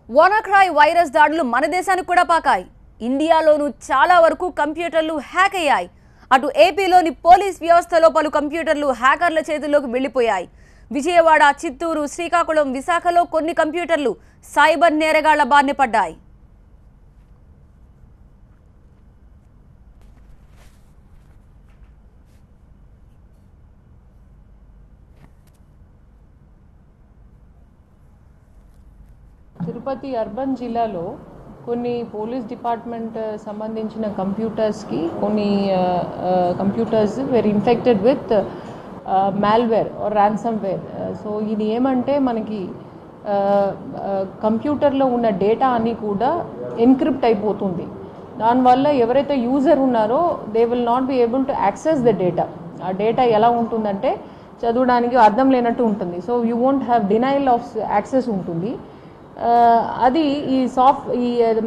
వానాక్రాయ్ virus దాడులు మన దేశానికి కూడా పాకాయి. ఇండియాలోనూ చాలా వరకు కంప్యూటర్లు హ్యాక్ అయ్యాయి. అటు ఏపీలోని పోలీస్ వ్యవస్థలో పలు కంప్యూటర్లు హ్యాకర్ల చేతుల్లోకి వెళ్లిపోయాయి. విజయవాడ, చిత్తూరు, శ్రీకాకుళం, విశాఖలో కొన్ని కంప్యూటర్లు సైబర్ నేరగాళ్ల బారిన పడ్డాయి. తిరుపతి అర్బన్ జిల్లాలో కొన్ని పోలీస్ డిపార్ట్మెంట్ సంబంధించిన కంప్యూటర్స్కి కొన్ని computers were infected with malware or ransomware. So ఇది ఏమంటే మనకి కంప్యూటర్లో ఉన్న డేటా అన్నీ కూడా ఎన్క్రిప్ట్ అయిపోతుంది. దానివల్ల ఎవరైతే యూజర్ ఉన్నారో they will not be able to access the data. ఆ డేటా ఎలా ఉంటుందంటే చదవడానికి అర్థం లేనట్టు ఉంటుంది. So you won't have denial of access ఉంటుంది. అది ఈ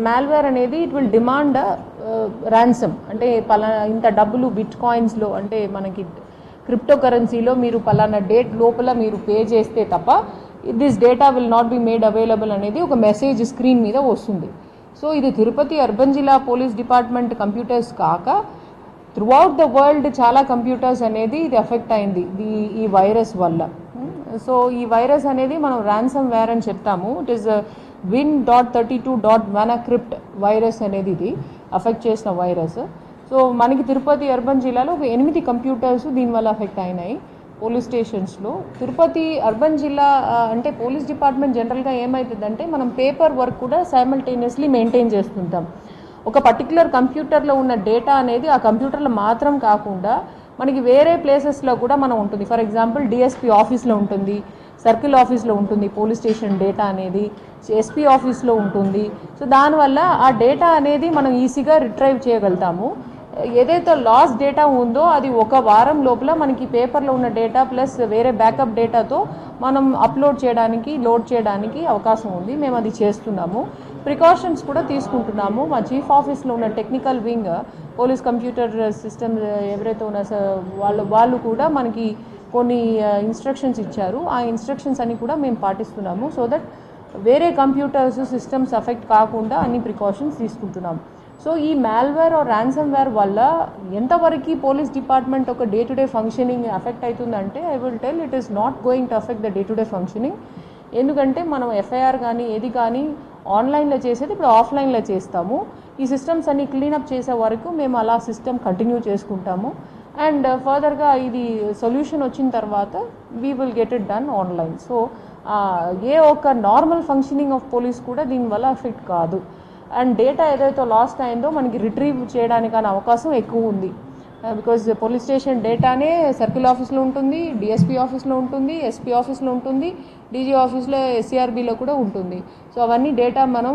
మాల్వేర్ అనేది ఇట్ విల్ డిమాండ్ ర్యాన్సమ్, అంటే పలానా ఇంత డబ్బులు బిట్ కాయిన్స్లో, అంటే మనకి క్రిప్టో కరెన్సీలో మీరు పలానా డేట్ లోపల మీరు పే చేస్తే తప్ప this data will not be made available అనేది ఒక మెసేజ్ స్క్రీన్ మీద వస్తుంది. సో ఇది తిరుపతి అర్బన్ జిల్లా పోలీస్ డిపార్ట్మెంట్ కంప్యూటర్స్ కాక త్రూఅవుట్ ద వరల్డ్ చాలా కంప్యూటర్స్ అనేది ఇది ఎఫెక్ట్ అయింది ఈ వైరస్ వల్ల. సో ఈ వైరస్ అనేది మనం ర్యాన్సమ్ వేర్ అని చెప్తాము. ఇట్ ఈస్ win.32.WannaCrypt వైరస్ అనేది ఇది అఫెక్ట్ చేసిన వైరస్. సో మనకి తిరుపతి అర్బన్ జిల్లాలో ఒక 8 కంప్యూటర్స్ దీనివల్ల అఫెక్ట్ అయినాయి పోలీస్ స్టేషన్స్లో. తిరుపతి అర్బన్ జిల్లా అంటే పోలీస్ డిపార్ట్మెంట్ జనరల్గా ఏమవుతుందంటే మనం పేపర్ వర్క్ కూడా సైమల్టేనియస్లీ మెయింటైన్ చేస్తుంటాం. ఒక పర్టికులర్ కంప్యూటర్లో ఉన్న డేటా అనేది ఆ కంప్యూటర్లో మాత్రం కాకుండా మనకి వేరే ప్లేసెస్లో కూడా మనం ఉంటుంది. ఫర్ ఎగ్జాంపుల్ డిఎస్పీ ఆఫీస్లో ఉంటుంది, సర్కిల్ ఆఫీస్లో ఉంటుంది పోలీస్ స్టేషన్ డేటా అనేది, ఎస్పీ ఆఫీస్లో ఉంటుంది. సో దానివల్ల ఆ డేటా అనేది మనం ఈజీగా రిట్రైవ్ చేయగలుగుతాము. ఏదైతే లాస్ డేటా ఉందో అది ఒక వారం లోపల మనకి పేపర్లో ఉన్న డేటా ప్లస్ వేరే బ్యాకప్ డేటాతో మనం అప్లోడ్ చేయడానికి, లోడ్ చేయడానికి అవకాశం ఉంది. మేము అది చేస్తున్నాము. ప్రికాషన్స్ కూడా తీసుకుంటున్నాము. మా చీఫ్ ఆఫీస్లో ఉన్న technical wing police computer system ఎవరైతే ఉన్నారో వాళ్ళు కూడా మనకి కొన్ని ఇన్స్ట్రక్షన్స్ ఇచ్చారు. ఆ ఇన్స్ట్రక్షన్స్ అన్ని కూడా మేము పాటిస్తున్నాము. సో దట్ వేరే కంప్యూటర్స్ సిస్టమ్స్ అఫెక్ట్ కాకుండా అన్ని ప్రికాషన్స్ తీసుకుంటున్నాము. సో ఈ మాల్వేర్ ఆర్ ర్యాన్సమ్వేర్ వల్ల ఎంతవరకు పోలీస్ డిపార్ట్మెంట్ ఒక day to day functioning effect అవుతుందంటే I will tell it is not going to affect the day to day functioning. ఎందుకంటే మనం ఎఫ్ఐఆర్ కానీ ఏది కానీ ఆన్లైన్లో చేసేది ఇప్పుడు ఆఫ్లైన్లో చేస్తాము. ఈ సిస్టమ్స్ అన్ని క్లీనప్ చేసే వరకు మేము అలా సిస్టమ్ కంటిన్యూ చేసుకుంటాము. అండ్ ఫర్దర్గా ఇది సొల్యూషన్ వచ్చిన తర్వాత we will get it done online. So ఏ ఒక్క నార్మల్ ఫంక్షనింగ్ ఆఫ్ పోలీస్ కూడా దీనివల్ల ఎఫెక్ట్ కాదు. అండ్ డేటా ఏదైతే లాస్ట్ అయిందో మనకి రిట్రీవ్ చేయడానికి అవకాశం ఎక్కువ ఉంది. బికాజ్ పోలీస్ స్టేషన్ డేటానే సర్కిల్ ఆఫీస్లో ఉంటుంది, డిఎస్పీ ఆఫీస్లో ఉంటుంది, ఎస్పీ ఆఫీస్లో ఉంటుంది, డీజీ ఆఫీస్లో, ఎస్సీఆర్బీలో కూడా ఉంటుంది. సో అవన్నీ డేటా మనం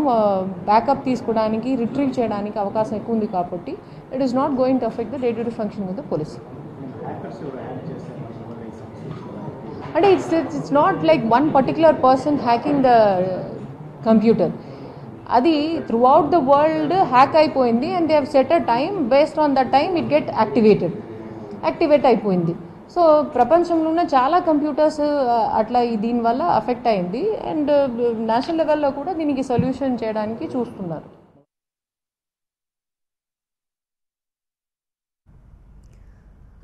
బ్యాకప్ తీసుకోవడానికి, రిట్రీవ్ చేయడానికి అవకాశం ఎక్కువ ఉంది కాబట్టి it is not going to affect the day to day function of the police. అంటే it's not like one particular person hacking the computer. అది త్రూఅవుట్ ద వరల్డ్ హ్యాక్ అయిపోయింది and they have set a time, based on the time it get activate అయిపోయింది. So ప్రపంచంలోనే చాలా computers అట్లా దీనివల్ల affect అయింది. And national లెవెల్లో కూడా దీనికి సొల్యూషన్ చేయడానికి చూస్తున్నారు.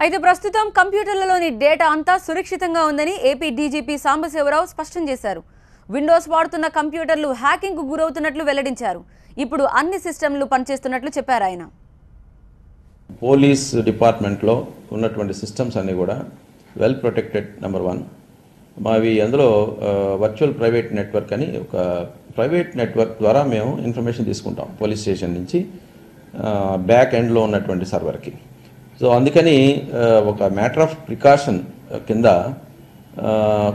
అయితే ప్రస్తుతం కంప్యూటర్లలోని డేటా అంతా సురక్షితంగా ఉందని ఏపీ డీజీపీ సాంబశివరావు స్పష్టం చేశారు. విండోస్ వాడుతున్న కంప్యూటర్లు హ్యాకింగ్కు గురవుతున్నట్లు వెల్లడించారు. ఇప్పుడు అన్ని సిస్టమ్లు పనిచేస్తున్నట్లు చెప్పారు ఆయన. పోలీస్ డిపార్ట్మెంట్లో ఉన్నటువంటి సిస్టమ్స్ అన్నీ కూడా వెల్ ప్రొటెక్టెడ్. నెంబర్ 1 మావి అందులో వర్చువల్ ప్రైవేట్ నెట్వర్క్ అని ఒక ప్రైవేట్ నెట్వర్క్ ద్వారా మేము ఇన్ఫర్మేషన్ తీసుకుంటాం పోలీస్ స్టేషన్ నుంచి బ్యాక్ ఎండ్లో ఉన్నటువంటి సర్వర్కి. సో అందుకని ఒక మ్యాటర్ ఆఫ్ ప్రికాషన్ కింద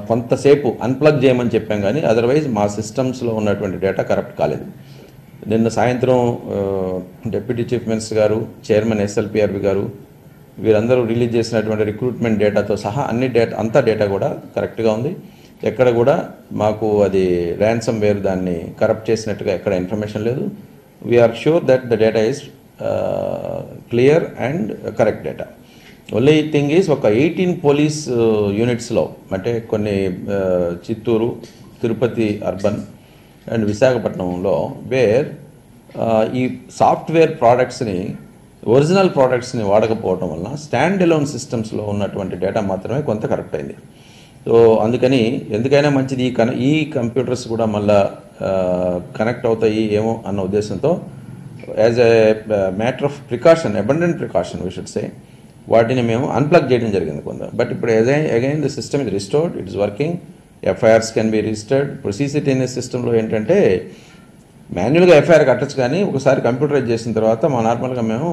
కొంతసేపు అన్ప్లగ్ చేయమని చెప్పాం, కానీ అదర్వైజ్ మా సిస్టమ్స్లో ఉన్నటువంటి డేటా కరప్ట్ కాలేదు. నిన్న సాయంత్రం డిప్యూటీ చీఫ్ మినిస్టర్ గారు, చైర్మన్ ఎస్ఎల్పిఆర్బి గారు వీరందరూ రిలీజ్ చేసినటువంటి రిక్రూట్మెంట్ డేటాతో సహా అంతా డేటా కూడా కరెక్ట్గా ఉంది. ఎక్కడ కూడా మాకు అది ర్యాన్సమ్ వేర్ దాన్ని కరప్ట్ చేసినట్టుగా ఎక్కడ ఇన్ఫర్మేషన్ లేదు. We are sure that the data is clear and correct data. Only thing is ఒక 18 పోలీస్ యూనిట్స్లో, అంటే కొన్ని చిత్తూరు, తిరుపతి అర్బన్, అండ్ విశాఖపట్నంలో వేర్ ఈ సాఫ్ట్వేర్ ప్రోడక్ట్స్ని ఒరిజినల్ ప్రోడక్ట్స్ని వాడకపోవడం వలన స్టాండ్ ఎలోన్ సిస్టమ్స్లో ఉన్నటువంటి డేటా మాత్రమే కొంత కరెక్ట్ అయింది. సో అందుకని ఎందుకైనా మంచిది ఈ కంప్యూటర్స్ కూడా మళ్ళా కనెక్ట్ అవుతాయి ఏమో అన్న ఉద్దేశంతో as a matter of precaution, abundant precaution we should say, వాటిని మేము అన్ప్లగ్ చేయడం జరిగింది కొంత. బట్ ఇప్పుడు again the system is restored, it is working, FIRs can be registered. ఇప్పుడు సీసీటీఎన్ఎస్ సిస్టంలో ఏంటంటే మాన్యువల్గా ఎఫ్ఐఆర్ కట్టచ్చు, కానీ ఒకసారి కంప్యూటరైజ్ చేసిన తర్వాత మా నార్మల్గా మేము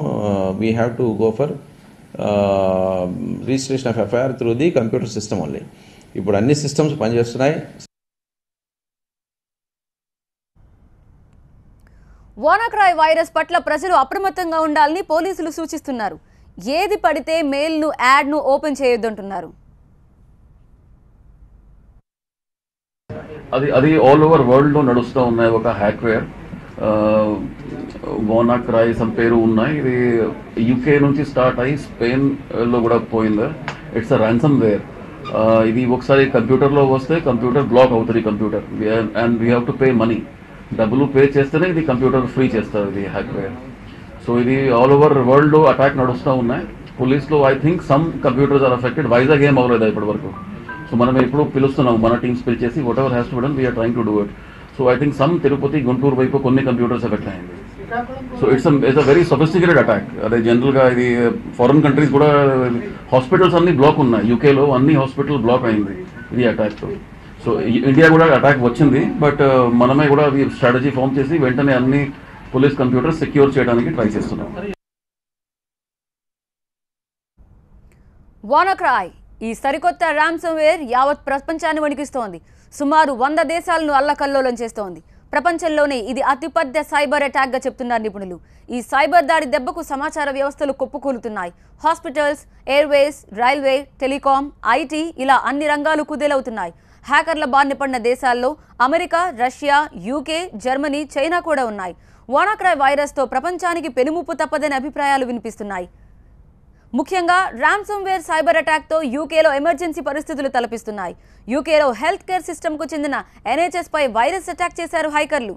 we have to go for registration of FIR through the computer system only. ఇప్పుడు అన్ని సిస్టమ్స్ పనిచేస్తున్నాయి. వానాక్రాయ్ వైరస్ పట్ల ప్రజలు అప్రమత్తంగా ఉండాలని పోలీసులు సూచిస్తున్నారు. ఏది పడితే మెయిల్ను, యాడ్ను ఓపెన్ చేయొద్దంటున్నారు. అది ఆల్ ఓవర్ వరల్డ్లో నడుస్తూ ఉన్నాయి. ఒక హ్యాక్వేర్ వానాక్రాయ్ సమ్ పేరు ఉన్నాయి. ఇది యూకే నుంచి స్టార్ట్ అయ్యి స్పెయిన్లో కూడా పోయింది. It's a ransomware. ఇది ఒకసారి కంప్యూటర్లో వస్తే కంప్యూటర్ బ్లాక్ అవుతుంది computer, and we have to pay money. డబ్బులు పే చేస్తేనే ఇది కంప్యూటర్ ఫ్రీ చేస్తారు ఇది హ్యాక్వేర్. సో ఇది ఆల్ ఓవర్ వరల్డ్లో అటాక్ నడుస్తూ ఉన్నాయి. పోలీస్లో I think some computers are affected. Vizag ఏం అవ్వలేదు ఇప్పటి వరకు. సో మనం ఇప్పుడు పిలుస్తున్నాం, మన టీమ్స్ పిలిచేసి whatever has to be done we're trying to do it. So I think some Tirupati, Guntur వైపు కొన్ని కంప్యూటర్స్ ఎఫెక్ట్ అయింది. So it's a very sophisticated attack. అదే జనరల్గా ఇది ఫారెన్ కంట్రీస్ కూడా హాస్పిటల్స్ అన్ని బ్లాక్ ఉన్నాయి. యూకేలో అన్ని హాస్పిటల్ బ్లాక్ అయింది ఇది అటాక్తో. సో ఇండియా కూడా అటాక్ వచ్చింది, బట్ మనమే కూడా స్ట్రాటజీ ఫామ్ చేసి వెంటనే అన్ని పోలీస్ కంప్యూటర్స్ సెక్యూర్ చేయడానికి ట్రై చేస్తున్నాం. వానాక్రాయ్ ఈ సరికొత్త ర్యాన్సమ్వేర్ యావత్ ప్రపంచాన్ని వణికిస్తోంది. సుమారు 100 దేశాలను అల్లకల్లోలం చేస్తోంది. ప్రపంచంలోనే ఇది అతిపెద్ద సైబర్ అటాక్గా చెప్తున్నారు నిపుణులు. ఈ సైబర్ దాడి దెబ్బకు సమాచార వ్యవస్థలు కుప్పకూలుతున్నాయి. Hospitals, airways, railway, telecom, IT ఇలా అన్ని రంగాలు కుదేలవుతున్నాయి. హ్యాకర్ల బారిన పడిన దేశాల్లో America, Russia, UK, Germany, China కూడా ఉన్నాయి. వానాక్రాయ్ వైరస్తో ప్రపంచానికి పెనుముప్పు తప్పదని అభిప్రాయాలు వినిపిస్తున్నాయి. ముఖ్యంగా ర్యాన్సమ్వేర్ సైబర్ అటాక్తో యూకేలో ఎమర్జెన్సీ పరిస్థితులు తలపిస్తున్నాయి. యూకేలో హెల్త్ కేర్ సిస్టమ్కు చెందిన ఎన్హెచ్ఎస్ పై వైరస్ అటాక్ చేశారు హ్యాకర్లు.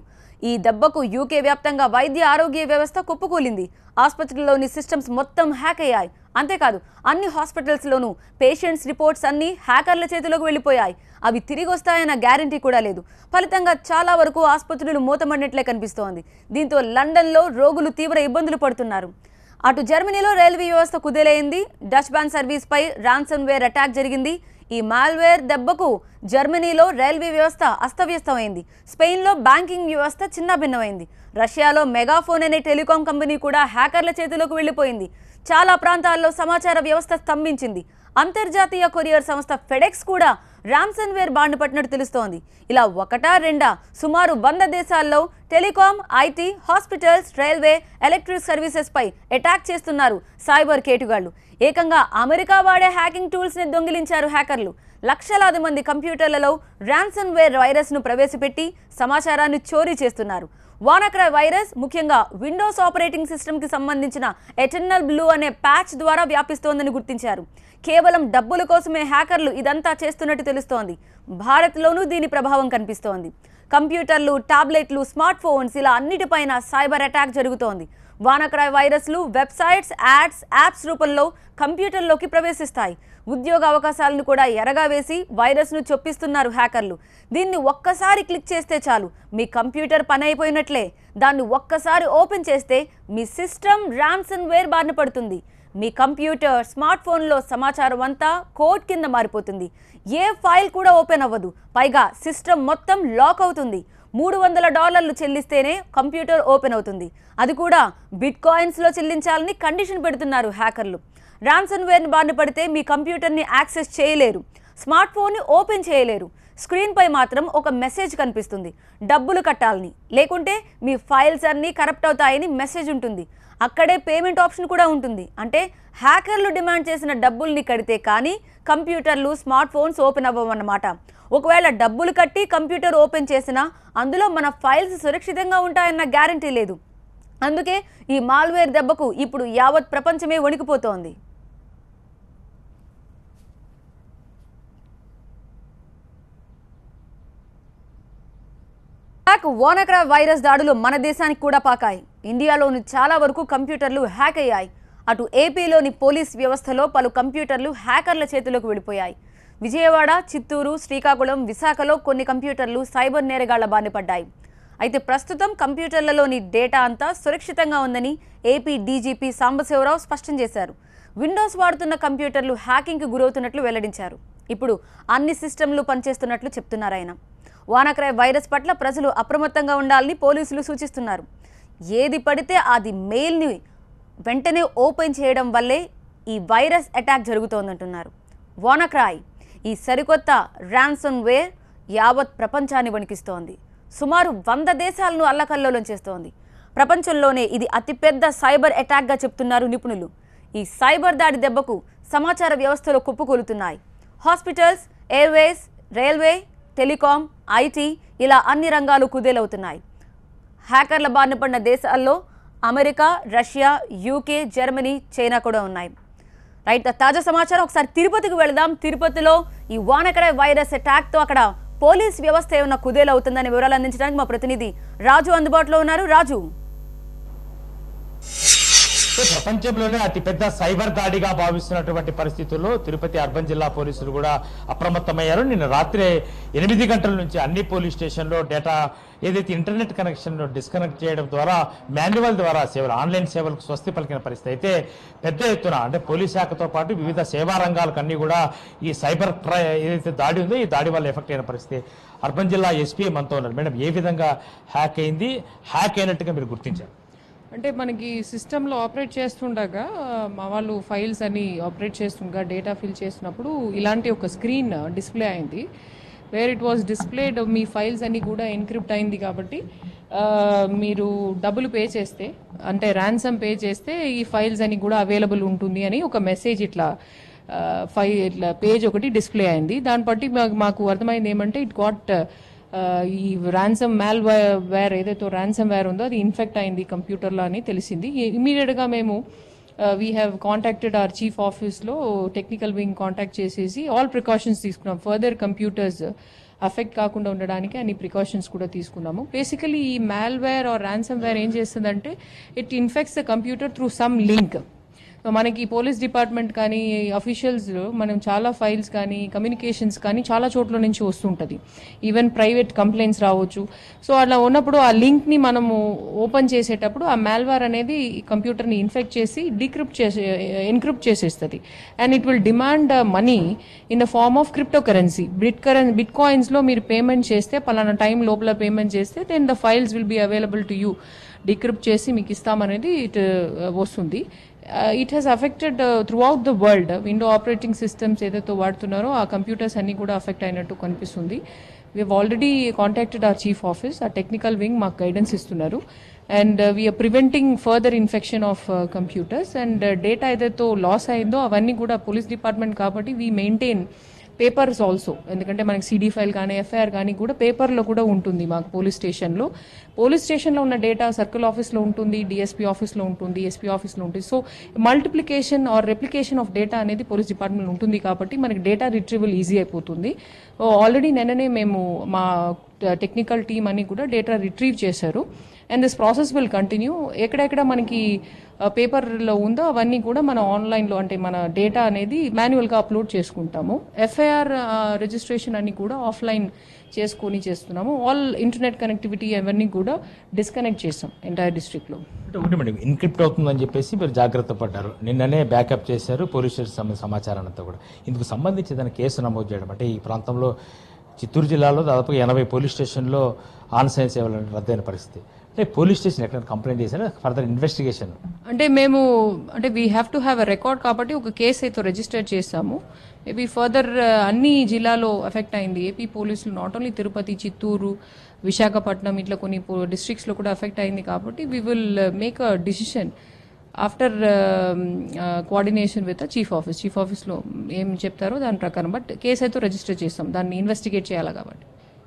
ఈ దెబ్బకు యూకే వ్యాప్తంగా వైద్య ఆరోగ్య వ్యవస్థ కుప్పకూలింది. ఆసుపత్రుల్లోని సిస్టమ్స్ మొత్తం హ్యాక్ అయ్యాయి. అంతేకాదు అన్ని హాస్పిటల్స్లోనూ పేషెంట్స్ రిపోర్ట్స్ అన్నీ హ్యాకర్ల చేతిలోకి వెళ్ళిపోయాయి. అవి తిరిగి వస్తాయన్న గ్యారంటీ కూడా లేదు. ఫలితంగా చాలా వరకు ఆసుపత్రులు మూతపడినట్లే కనిపిస్తోంది. దీంతో లండన్లో రోగులు తీవ్ర ఇబ్బందులు పడుతున్నారు. అటు జర్మనీలో రైల్వే వ్యవస్థ కుదేలైంది. డచ్ బ్యాన్ సర్వీస్పై ర్యాన్సమ్వేర్ అటాక్ జరిగింది. ఈ మాల్వేర్ దెబ్బకు జర్మనీలో రైల్వే వ్యవస్థ అస్తవ్యస్తమైంది. స్పెయిన్లో బ్యాంకింగ్ వ్యవస్థ చిన్నభిన్నమైంది. రష్యాలో మెగాఫోన్ అనే టెలికాం కంపెనీ కూడా హ్యాకర్ల చేతిలోకి వెళ్లిపోయింది. చాలా ప్రాంతాల్లో సమాచార వ్యవస్థ స్తంభించింది. అంతర్జాతీయ కొరియర్ సంస్థ ఫెడెక్స్ కూడా ర్యాన్సమ్వేర్ బారిన పట్టినట్టు తెలుస్తోంది. ఇలా ఒకటా రెండా సుమారు 100 దేశాల్లో telecom, IT, hospitals, railway, electric services పై అటాక్ చేస్తున్నారు సైబర్ కేటుగాళ్లు. ఏకంగా అమెరికా వాడే హ్యాకింగ్ టూల్స్ ని దొంగిలించారు హ్యాకర్లు. లక్షలాది మంది కంప్యూటర్లలో ర్యాన్సమ్వేర్ వైరస్ను ప్రవేశపెట్టి సమాచారాన్ని చోరీ చేస్తున్నారు. వానాక్రాయ్ వైరస్ ముఖ్యంగా విండోస్ ఆపరేటింగ్ సిస్టమ్కి సంబంధించిన ఎటర్నల్ బ్లూ అనే ప్యాచ్ ద్వారా వ్యాపిస్తోందని గుర్తించారు. కేవలం డబ్బుల కోసమే హ్యాకర్లు ఇదంతా చేస్తున్నట్టు తెలుస్తోంది. భారత్లోనూ దీని ప్రభావం కనిపిస్తోంది. కంప్యూటర్లు, టాబ్లెట్లు, స్మార్ట్ ఫోన్స్ ఇలా అన్నిటిపైన సైబర్ అటాక్ జరుగుతోంది. వానాక్రాయ్ వైరస్లు వెబ్సైట్స్, యాప్స్ రూపంలో కంప్యూటర్లోకి ప్రవేశిస్తాయి. ఉద్యోగ అవకాశాలను కూడా ఎరగా వేసి వైరస్ను చొప్పిస్తున్నారు హ్యాకర్లు. దీన్ని ఒక్కసారి క్లిక్ చేస్తే చాలు మీ కంప్యూటర్ పని అయిపోయినట్లే. దాన్ని ఒక్కసారి ఓపెన్ చేస్తే మీ సిస్టమ్ ర్యాన్సమ్వేర్ బారిన పడుతుంది. మీ కంప్యూటర్, స్మార్ట్ ఫోన్లో సమాచారం అంతా కోడ్ కింద మారిపోతుంది. ఏ ఫైల్ కూడా ఓపెన్ అవ్వదు. పైగా సిస్టమ్ మొత్తం లాక్ అవుతుంది. $300 చెల్లిస్తేనే కంప్యూటర్ ఓపెన్ అవుతుంది. అది కూడా బిట్ కాయిన్స్లో చెల్లించాలని కండిషన్ పెడుతున్నారు హ్యాకర్లు. ర్యాన్సమ్వేర్ బారిన పడితే మీ కంప్యూటర్ని యాక్సెస్ చేయలేరు, స్మార్ట్ ఫోన్ని ఓపెన్ చేయలేరు. స్క్రీన్పై మాత్రం ఒక మెసేజ్ కనిపిస్తుంది, డబ్బులు కట్టాలని, లేకుంటే మీ ఫైల్స్ అన్నీ కరప్ట్ అవుతాయని మెసేజ్ ఉంటుంది. అక్కడే పేమెంట్ ఆప్షన్ కూడా ఉంటుంది. అంటే హ్యాకర్లు డిమాండ్ చేసిన డబ్బుల్ని కడితే కానీ కంప్యూటర్లు, స్మార్ట్ ఫోన్స్ ఓపెన్ అవ్వమన్నమాట. ఒకవేళ డబ్బులు కట్టి కంప్యూటర్ ఓపెన్ చేసినా అందులో మన ఫైల్స్ సురక్షితంగా ఉంటాయన్న గ్యారంటీ లేదు. అందుకే ఈ మాల్వేర్ దెబ్బకు ఇప్పుడు యావత్ ప్రపంచమే వణికిపోతోంది. బ్యాక్ వానాక్రాయ్ వైరస్ దాడులు మన దేశానికి కూడా పాకాయి. ఇండియాలోని చాలా వరకు కంప్యూటర్లు హ్యాక్ అయ్యాయి. అటు ఏపీలోని పోలీస్ వ్యవస్థలో పలు కంప్యూటర్లు హ్యాకర్ల చేతిలోకి వెళ్ళిపోయాయి. విజయవాడ, చిత్తూరు, శ్రీకాకుళం, విశాఖలో కొన్ని కంప్యూటర్లు సైబర్ నేరగాళ్ల బారిన పడ్డాయి. అయితే ప్రస్తుతం కంప్యూటర్లలోని డేటా అంతా సురక్షితంగా ఉందని ఏపీ డీజీపీ సాంబశివరావు స్పష్టం చేశారు. విండోస్ వాడుతున్న కంప్యూటర్లు హ్యాకింగ్కి గురవుతున్నట్లు వెల్లడించారు. ఇప్పుడు అన్ని సిస్టమ్లు పనిచేస్తున్నట్లు చెప్తున్నారు ఆయన. వానాక్రాయ్ వైరస్ పట్ల ప్రజలు అప్రమత్తంగా ఉండాలని పోలీసులు సూచిస్తున్నారు. ఏది పడితే అది మెయిల్ని వెంటనే ఓపెన్ చేయడం వల్లే ఈ వైరస్ అటాక్ జరుగుతోందంటున్నారు. వానాక్రాయ్ ఈ సరికొత్త ర్యాన్సమ్ వేర్ యావత్ ప్రపంచాన్ని వణికిస్తోంది. సుమారు 100 దేశాలను అల్లకల్లోలం చేస్తోంది. ప్రపంచంలోనే ఇది అతిపెద్ద సైబర్ అటాక్గా చెప్తున్నారు నిపుణులు. ఈ సైబర్ దాడి దెబ్బకు సమాచార వ్యవస్థలో కుప్పకూలుతున్నాయి. Hospitals, airways, railway, telecom, IT ఇలా అన్ని రంగాలు కుదేలవుతున్నాయి. హ్యాకర్ల బారిన పడిన దేశాల్లో America, Russia, UK, Germany, China కూడా ఉన్నాయి. రైట్, తాజా సమాచారం ఒకసారి తిరుపతికి వెళదాం. తిరుపతిలో ఈ వానాక్రాయ్ వైరస్ అటాక్తో అక్కడ పోలీస్ వ్యవస్థ ఏమైనా కుదేలవుతుందని వివరాలు అందించడానికి మా ప్రతినిధి రాజు అందుబాటులో ఉన్నారు. రాజు, ప్రపంచంలోనే అతిపెద్ద సైబర్ దాడిగా భావిస్తున్నటువంటి పరిస్థితుల్లో తిరుపతి అర్బన్ జిల్లా పోలీసులు కూడా అప్రమత్తమయ్యారు. నిన్న రాత్రి 8 గంటల నుంచి అన్ని పోలీస్ స్టేషన్లో డేటా ఏదైతే ఇంటర్నెట్ కనెక్షన్ డిస్కనెక్ట్ చేయడం ద్వారా మాన్యువల్ ద్వారా సేవలు, ఆన్లైన్ సేవలకు స్వస్తి పలికిన పరిస్థితి. అయితే పెద్ద ఎత్తున అంటే పోలీస్ శాఖతో పాటు వివిధ సేవా రంగాలకు అన్ని కూడా ఈ సైబర్ ఏదైతే దాడి ఉందో ఈ దాడి వల్ల ఎఫెక్ట్ అయిన పరిస్థితి. అర్బన్ జిల్లా ఎస్పీ మనతో ఉన్నారు. మేడం, ఏ విధంగా హ్యాక్ అయింది, హ్యాక్ అయినట్టుగా మీరు గుర్తించారు? అంటే మనకి సిస్టంలో ఆపరేట్ చేస్తుండగా మా వాళ్ళు ఫైల్స్ అని ఆపరేట్ చేస్తుండగా డేటా ఫిల్ చేసినప్పుడు ఇలాంటి ఒక స్క్రీన్ డిస్ప్లే అయింది. వేర్ ఇట్ వాజ్ డిస్ప్లేడ్ మీ ఫైల్స్ అన్ని కూడా ఎన్క్రిప్ట్ అయింది కాబట్టి మీరు డబ్బులు పే చేస్తే, అంటే ర్యాన్సమ్ పే చేస్తే ఈ ఫైల్స్ అని కూడా అవైలబుల్ ఉంటుంది అని ఒక మెసేజ్ ఇట్లా ఇట్లా పేజ్ ఒకటి డిస్ప్లే అయింది. దాన్ని బట్టి మాకు అర్థమైంది ఏమంటే ఇట్ గాట్ ఈ ర్యాన్సమ్ వేర్ ఏదైతే ర్యాన్సమ్ వేర్ ఉందో అది ఇన్ఫెక్ట్ అయింది కంప్యూటర్లో అని తెలిసింది. ఇమీడియట్గా మేము we have contacted our chief ఆఫీస్లో టెక్నికల్ వింగ్ కాంటాక్ట్ చేసేసి ఆల్ ప్రికాషన్స్ తీసుకున్నాం. ఫర్దర్ కంప్యూటర్స్ అఫెక్ట్ కాకుండా ఉండడానికి అన్ని ప్రికాషన్స్ కూడా తీసుకున్నాము. బేసికలీ ఈ మాల్వేర్ ఆర్ ర్యాన్సమ్ వేర్ ఏం చేస్తుందంటే it infects the computer through some link. మనకి పోలీస్ డిపార్ట్మెంట్ కానీ అఫీషియల్స్ మనం చాలా ఫైల్స్ కానీ కమ్యూనికేషన్స్ కానీ చాలా చోట్ల నుంచి వస్తుంటుంది. ఈవెన్ ప్రైవేట్ కంప్లైంట్స్ రావచ్చు. సో అలా ఉన్నప్పుడు ఆ లింక్ని మనము ఓపెన్ చేసేటప్పుడు ఆ మాల్వేర్ అనేది కంప్యూటర్ని ఇన్ఫెక్ట్ చేసి ఎన్క్రిప్ట్ చేసేస్తుంది. And it will demand money in the form of cryptocurrency. బిట్ కాయిన్స్లో మీరు పేమెంట్ చేస్తే, పలానా టైం లోపల పేమెంట్ చేస్తే then the files will be available to you, decrypt చేసి మీకు ఇస్తామనేది వస్తుంది. It has affected throughout the world. Window operating systems ఏదైతే వాడుతున్నారో ఆ కంప్యూటర్స్ అన్నీ కూడా అఫెక్ట్ అయినట్టు కనిపిస్తుంది. We have already contacted our chief office, ఆ టెక్నికల్ వింగ్ మాకు గైడెన్స్ ఇస్తున్నారు. And we are preventing further infection of computers. And data ఏదైతే లాస్ అయిందో అవన్నీ కూడా పోలీస్ డిపార్ట్మెంట్ కాబట్టి వీ మెయింటైన్ పేపర్స్ ఆల్సో. ఎందుకంటే మనకి సిడీ ఫైల్ కానీ ఎఫ్ఐఆర్ కానీ కూడా పేపర్లో కూడా ఉంటుంది మాకు పోలీస్ స్టేషన్లో. పోలీస్ స్టేషన్లో ఉన్న డేటా సర్కిల్ ఆఫీస్లో ఉంటుంది, డిఎస్పీ ఆఫీస్లో ఉంటుంది, ఎస్పీ ఆఫీస్లో ఉంటుంది. So multiplication or replication of data అనేది పోలీస్ డిపార్ట్మెంట్లో ఉంటుంది కాబట్టి మనకి డేటా రిట్రీవల్ ఈజీ అయిపోతుంది. ఆల్రెడీ నిన్ననే మేము మా టెక్నికల్ టీమ్ అని కూడా డేటా రిట్రీవ్ చేశారు. And this process will continue. ఎక్కడెక్కడ మనకి పేపర్లో ఉందో అవన్నీ కూడా మన ఆన్లైన్లో, అంటే మన డేటా అనేది మాన్యువల్గా అప్లోడ్ చేసుకుంటాము. ఎఫ్ఐఆర్ రిజిస్ట్రేషన్ అన్ని కూడా ఆఫ్లైన్ చేస్తున్నాము. ఆల్ ఇంటర్నెట్ కనెక్టివిటీ అవన్నీ కూడా డిస్కనెక్ట్ చేస్తాం ఎంటైర్ డిస్ట్రిక్ట్లో. ఒకటి మేడం, ఇన్క్రిప్ట్ అవుతుందని చెప్పేసి మీరు జాగ్రత్త పడ్డారు, నిన్ననే బ్యాకప్ చేశారు పోలీస్ స్టేషన్ సమాచారం అంతా కూడా. ఇందుకు సంబంధించి దాని కేసు నమోదు చేయడం అంటే ఈ ప్రాంతంలో చిత్తూరు జిల్లాలో దాదాపు 80 పోలీస్ స్టేషన్లో ఆన్లైన్ సేవలు రద్దయిన పరిస్థితి. అంటే పోలీస్ స్టేషన్ ఎక్కడ కంప్లైంట్ చేశారు, ఫర్దర్ ఇన్వెస్టిగేషన్ అంటే we have to have a record కాబట్టి ఒక కేసు అయితే రిజిస్టర్ చేస్తాము. మేబీ ఫర్దర్ అన్ని జిల్లాలో ఎఫెక్ట్ అయింది. ఏపీ పోలీసులు నాట్ ఓన్లీ తిరుపతి, చిత్తూరు, విశాఖపట్నం ఇట్లా కొన్ని డిస్ట్రిక్ట్స్లో కూడా ఎఫెక్ట్ అయింది కాబట్టి we will make a decision after coordination with chief ఆఫీస్లో ఏం చెప్తారో దాని ప్రకారం. బట్ కేసు అయితే రిజిస్టర్ చేస్తాం, దాన్ని ఇన్వెస్టిగేట్ చేయాలి కాబట్టి.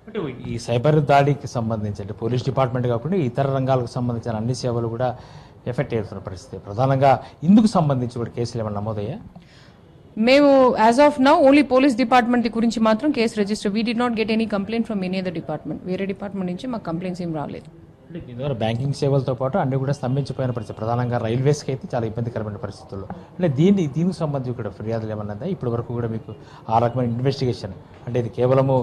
అంటే ఈ సైబర్ దాడికి సంబంధించి అంటే పోలీస్ డిపార్ట్మెంట్ కాకుండా ఇతర రంగాలకు సంబంధించిన అన్ని సేవలు కూడా ఎఫెక్ట్ అవుతున్న పరిస్థితి. ప్రధానంగా ఇందుకు సంబంధించి కూడా కేసులు ఏమైనా నమోదయ్యా? మేము as of now only police department గురించి మాత్రం case register. We did not get any complaint from any other department. వేరే డిపార్ట్మెంట్ నుంచి మాకు కంప్లైంట్స్ ఏం రాలేదు. అంటే దీని ద్వారా బ్యాంకింగ్ సేవలతో పాటు అన్ని కూడా స్తంభించిపోయిన పరిస్థితి, ప్రధానంగా రైల్వేస్కి అయితే చాలా ఇబ్బందికరమైన పరిస్థితుల్లో. అంటే దీనికి సంబంధించి ఇక్కడ ఫిర్యాదులు ఏమన్నా ఇప్పటి వరకు కూడా మీకు ఆ రకమైన ఇన్వెస్టిగేషన్, అంటే ఇది కేవలము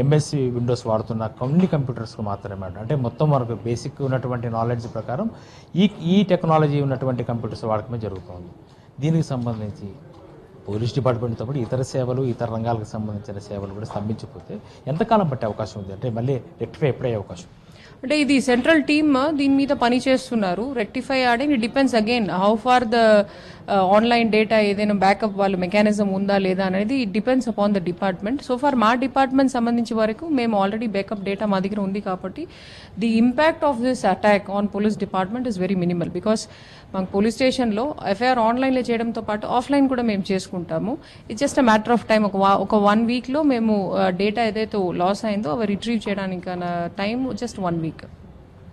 ఎంఎస్సి విండోస్ వాడుతున్న కొన్ని కంప్యూటర్స్కి మాత్రమే, అంటే మొత్తం మనకు బేసిక్ ఉన్నటువంటి నాలెడ్జ్ ప్రకారం ఈ టెక్నాలజీ ఉన్నటువంటి కంప్యూటర్స్ వాడకమే జరుగుతుంది. దీనికి సంబంధించి పోలీస్ డిపార్ట్మెంట్తో పాటు ఇతర సేవలు, ఇతర రంగాలకు సంబంధించిన సేవలు కూడా స్తంభించిపోతే ఎంతకాలం పట్టే అవకాశం ఉంది? అంటే మళ్ళీ రెక్టిఫై ఎప్పుడయ్యే అవకాశం? అంటే ఇది సెంట్రల్ టీమ్ దీని మీద పని చేస్తున్నారు. Rectify adding it depends again how far the online data ఏదైనా బ్యాకప్ వాళ్ళు మెకానిజం ఉందా లేదా అనేది it depends upon the department. So far మా డిపార్ట్మెంట్ సంబంధించి వరకు మేము ఆల్రెడీ బ్యాకప్ డేటా మా దగ్గర ఉంది కాబట్టి the impact of this attack on police department is very minimal. Because మాకు పోలీస్ స్టేషన్లో ఎఫ్ఐఆర్ ఆన్లైన్లో చేయడంతో పాటు ఆఫ్లైన్ కూడా మేము చేసుకుంటాము. It's just a matter of time. ఒక 1 వీక్లో మేము డేటా ఏదైతే లాస్ అయిందో అవి రిట్రీవ్ చేయడానికి టైం జస్ట్ 1 వీక్.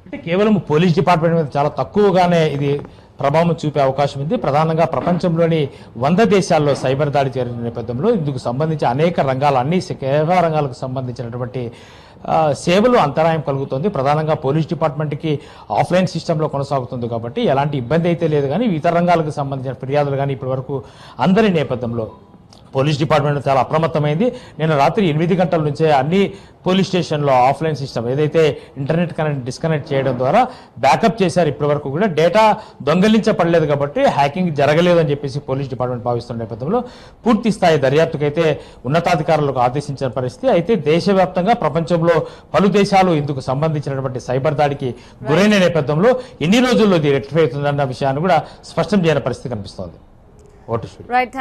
అంటే కేవలం పోలీస్ డిపార్ట్మెంట్ మీద చాలా తక్కువగానే ఇది ప్రభావం చూపే అవకాశం ఉంది. ప్రధానంగా ప్రపంచంలోని 100 దేశాల్లో సైబర్ దాడి జరిగిన నేపథ్యంలో ఇందుకు సంబంధించి అనేక రంగాలు, అన్ని సేవా రంగాలకు సంబంధించినటువంటి సేవలు అంతరాయం కలుగుతుంది. ప్రధానంగా పోలీస్ డిపార్ట్మెంట్కి ఆఫ్లైన్ సిస్టంలో కొనసాగుతుంది కాబట్టి ఎలాంటి ఇబ్బంది అయితే లేదు. కానీ ఇతర రంగాలకు సంబంధించిన ఫిర్యాదులు కానీ ఇప్పటి వరకు అందరి నేపథ్యంలో పోలీస్ డిపార్ట్మెంట్ చాలా అప్రమత్తమైంది. నేను రాత్రి 8 గంటల నుంచే అన్ని పోలీస్ స్టేషన్లో ఆఫ్లైన్ సిస్టమ్ ఏదైతే ఇంటర్నెట్ కనెక్ట్ డిస్కనెక్ట్ చేయడం ద్వారా బ్యాకప్ చేశారు. ఇప్పటి వరకు కూడా డేటా దొంగలించబడలేదు కాబట్టి హ్యాకింగ్ జరగలేదు అని చెప్పేసి పోలీస్ డిపార్ట్మెంట్ భావిస్తున్న నేపథ్యంలో పూర్తి స్థాయి దర్యాప్తుకైతే ఉన్నతాధికారులకు ఆదేశించిన పరిస్థితి. అయితే దేశవ్యాప్తంగా ప్రపంచంలో పలు దేశాలు ఇందుకు సంబంధించినటువంటి సైబర్ దాడికి గురైన నేపథ్యంలో ఎన్ని రోజుల్లో ఇది రెక్టిఫై అవుతుందన్న విషయాన్ని కూడా స్పష్టం చేయని పరిస్థితి కనిపిస్తోంది. రైట్.